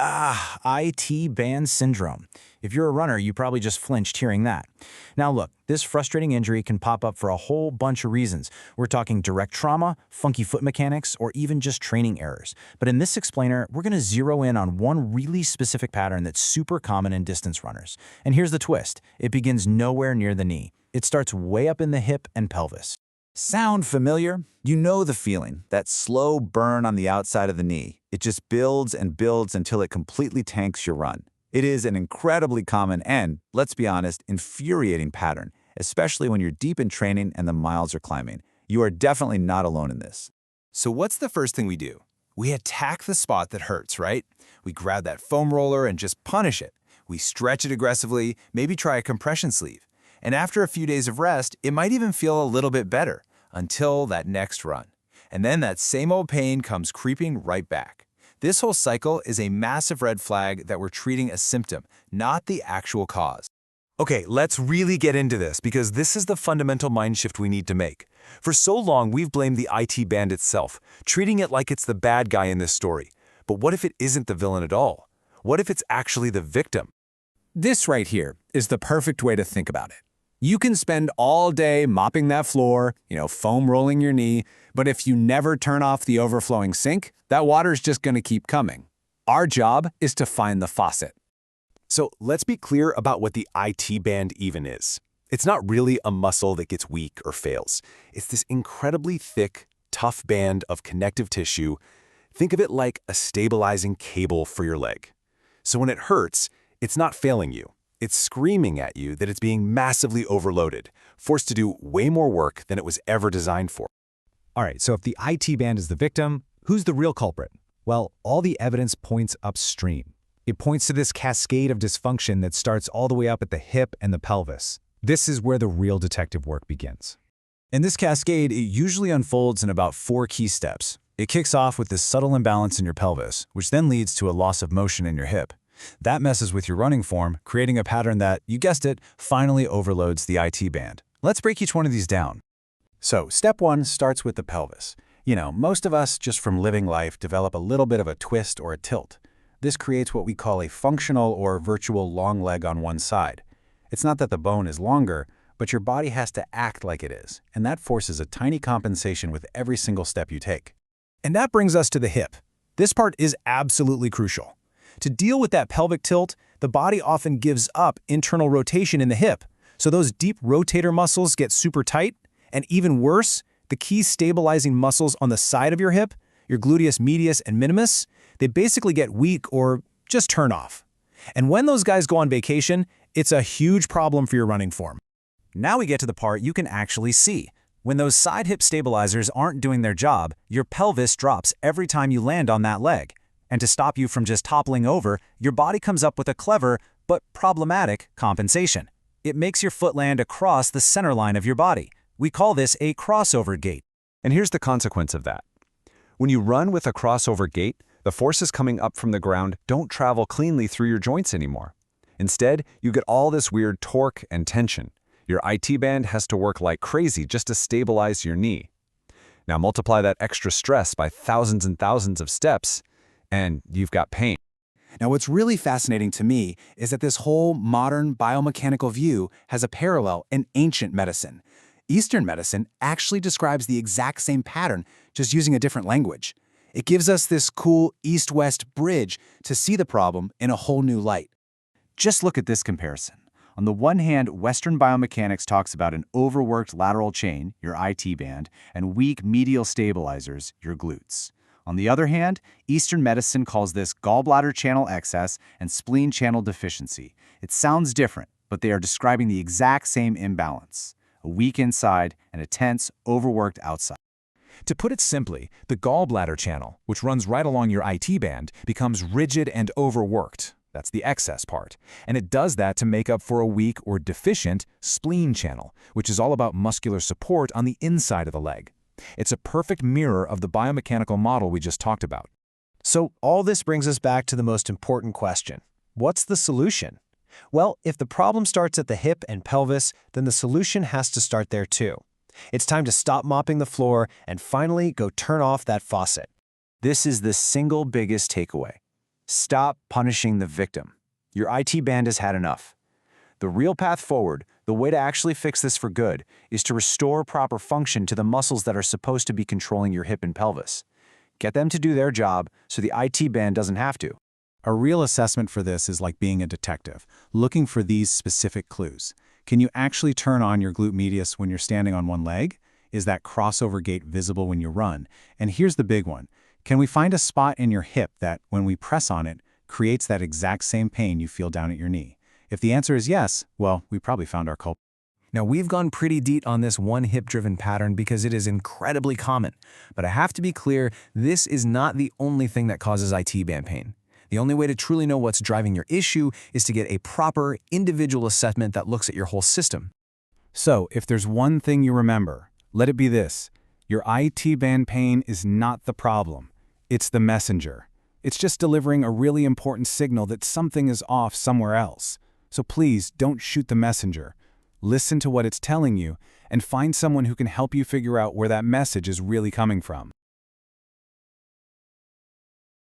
IT band syndrome. If you're a runner, you probably just flinched hearing that. Now look, this frustrating injury can pop up for a whole bunch of reasons. We're talking direct trauma, funky foot mechanics, or even just training errors. But in this explainer, we're going to zero in on one really specific pattern that's super common in distance runners. And here's the twist. It begins nowhere near the knee. It starts way up in the hip and pelvis. Sound familiar? You know the feeling, that slow burn on the outside of the knee. It just builds and builds until it completely tanks your run. It is an incredibly common and, let's be honest, infuriating pattern, especially when you're deep in training and the miles are climbing. You are definitely not alone in this. So what's the first thing we do? We attack the spot that hurts, right? We grab that foam roller and just punish it. We stretch it aggressively, maybe try a compression sleeve. And after a few days of rest, it might even feel a little bit better until that next run. And then that same old pain comes creeping right back. This whole cycle is a massive red flag that we're treating a symptom, not the actual cause. Okay, let's really get into this because this is the fundamental mind shift we need to make. For so long, we've blamed the IT band itself, treating it like it's the bad guy in this story. But what if it isn't the villain at all? What if it's actually the victim? This right here is the perfect way to think about it. You can spend all day mopping that floor, foam rolling your knee, but if you never turn off the overflowing sink, that water's just going to keep coming. Our job is to find the faucet. So let's be clear about what the IT band even is. It's not really a muscle that gets weak or fails. It's this incredibly thick, tough band of connective tissue. Think of it like a stabilizing cable for your leg. So when it hurts, it's not failing you. It's screaming at you that it's being massively overloaded, forced to do way more work than it was ever designed for. All right, so if the IT band is the victim, who's the real culprit? Well, all the evidence points upstream. It points to this cascade of dysfunction that starts all the way up at the hip and the pelvis. This is where the real detective work begins. In this cascade, it usually unfolds in about 4 key steps. It kicks off with this subtle imbalance in your pelvis, which then leads to a loss of motion in your hip. That messes with your running form, creating a pattern that, you guessed it, finally overloads the IT band. Let's break each one of these down. So, step 1 starts with the pelvis. Most of us, just from living life, develop a little bit of a twist or a tilt. This creates what we call a functional or virtual long leg on one side. It's not that the bone is longer, but your body has to act like it is, and that forces a tiny compensation with every single step you take. And that brings us to the hip. This part is absolutely crucial. To deal with that pelvic tilt, the body often gives up internal rotation in the hip, so those deep rotator muscles get super tight, and even worse, the key stabilizing muscles on the side of your hip, your gluteus medius and minimus, they basically get weak or just turn off. And when those guys go on vacation, it's a huge problem for your running form. Now we get to the part you can actually see. When those side hip stabilizers aren't doing their job, your pelvis drops every time you land on that leg. And to stop you from just toppling over, your body comes up with a clever but problematic compensation. It makes your foot land across the center line of your body. We call this a crossover gait. And here's the consequence of that. When you run with a crossover gait, the forces coming up from the ground don't travel cleanly through your joints anymore. Instead, you get all this weird torque and tension. Your IT band has to work like crazy just to stabilize your knee. Now multiply that extra stress by thousands and thousands of steps, and you've got pain. Now, what's really fascinating to me is that this whole modern biomechanical view has a parallel in ancient medicine. Eastern medicine actually describes the exact same pattern, just using a different language. It gives us this cool east-west bridge to see the problem in a whole new light. Just look at this comparison. On the one hand, Western biomechanics talks about an overworked lateral chain, your IT band, and weak medial stabilizers, your glutes. On the other hand, Eastern medicine calls this gallbladder channel excess and spleen channel deficiency. It sounds different, but they are describing the exact same imbalance: a weak inside and a tense, overworked outside. To put it simply, the gallbladder channel, which runs right along your IT band, becomes rigid and overworked. That's the excess part. And it does that to make up for a weak or deficient spleen channel, which is all about muscular support on the inside of the leg. It's a perfect mirror of the biomechanical model we just talked about. So all this brings us back to the most important question. What's the solution? Well, if the problem starts at the hip and pelvis, then the solution has to start there too. It's time to stop mopping the floor and finally go turn off that faucet. This is the single biggest takeaway. Stop punishing the victim. Your IT band has had enough. The real path forward, the way to actually fix this for good, is to restore proper function to the muscles that are supposed to be controlling your hip and pelvis. Get them to do their job so the IT band doesn't have to. A real assessment for this is like being a detective, looking for these specific clues. Can you actually turn on your glute medius when you're standing on one leg? Is that crossover gait visible when you run? And here's the big one. Can we find a spot in your hip that, when we press on it, creates that exact same pain you feel down at your knee? If the answer is yes, well, we probably found our culprit. Now, we've gone pretty deep on this one hip-driven pattern because it is incredibly common. But I have to be clear, this is not the only thing that causes IT band pain. The only way to truly know what's driving your issue is to get a proper, individual assessment that looks at your whole system. So, if there's one thing you remember, let it be this. Your IT band pain is not the problem. It's the messenger. It's just delivering a really important signal that something is off somewhere else. So please don't shoot the messenger. Listen to what it's telling you and find someone who can help you figure out where that message is really coming from.